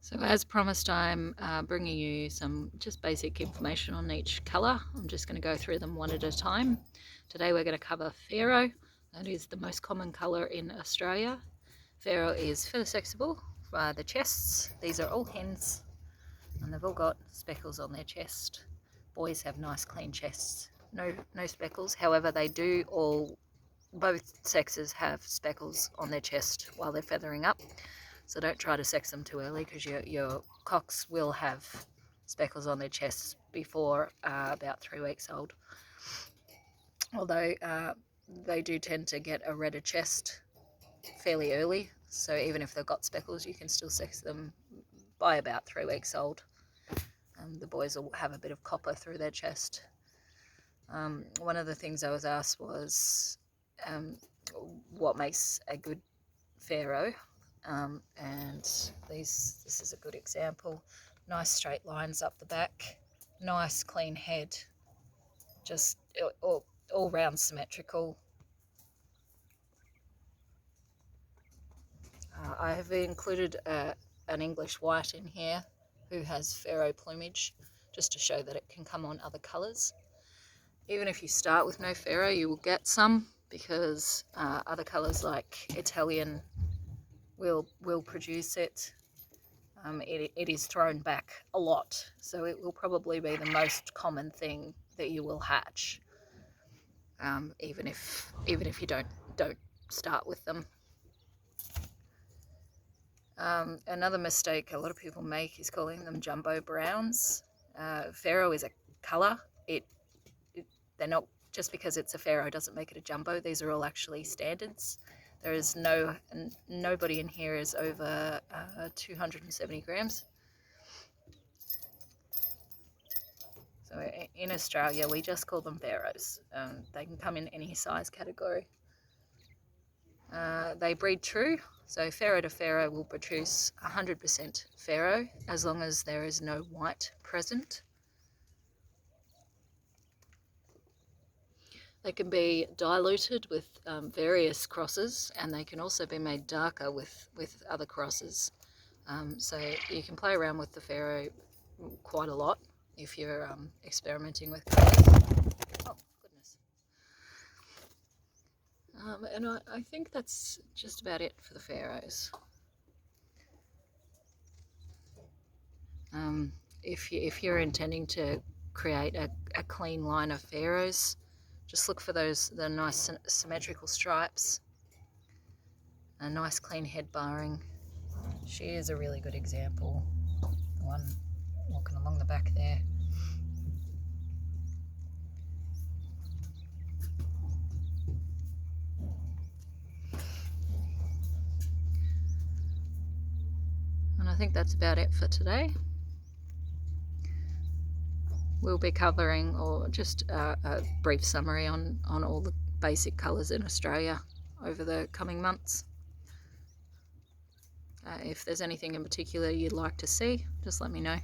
So as promised, I'm bringing you some just basic information on each colour. I'm just going to go through them one at a time. Today we're going to cover Pharaoh. That is the most common colour in Australia. Pharaoh is feather sexable. The chests, these are all hens and they've all got speckles on their chest. Boys have nice clean chests, no speckles. However, they do both sexes have speckles on their chest while they're feathering up. So don't try to sex them too early because your cocks will have speckles on their chests before about 3 weeks old. Although they do tend to get a redder chest fairly early, so even if they've got speckles, you can still sex them by about 3 weeks old. The boys will have a bit of copper through their chest. One of the things I was asked was what makes a good Pharaoh. And this is a good example. Nice straight lines up the back, nice clean head, just all round symmetrical. I have included an English white in here who has Pharaoh plumage, just to show that it can come on other colours. Even if you start with no Pharaoh, you will get some, because other colours like Italian will produce it. It is thrown back a lot, so it will probably be the most common thing that you will hatch, even if you don't start with them. Another mistake a lot of people make is calling them jumbo browns. Pharaoh is a colour. They're not, just because it's a Pharaoh doesn't make it a jumbo. These are all actually standards. There is nobody in here is over 270 grams. So in Australia, we just call them Pharaohs. They can come in any size category. They breed true, so Pharaoh to Pharaoh will produce 100% Pharaoh as long as there is no white present. They can be diluted with various crosses, and they can also be made darker with other crosses. So you can play around with the Pharaoh quite a lot if you're experimenting with colours. Oh, goodness. And I think that's just about it for the Pharaohs. If you're intending to create a clean line of Pharaohs, just look for the nice symmetrical stripes, a nice clean head barring. She is a really good example, the one walking along the back there. And I think that's about it for today. We'll be covering, or just a brief summary on all the basic colours in Australia over the coming months. If there's anything in particular you'd like to see, just let me know.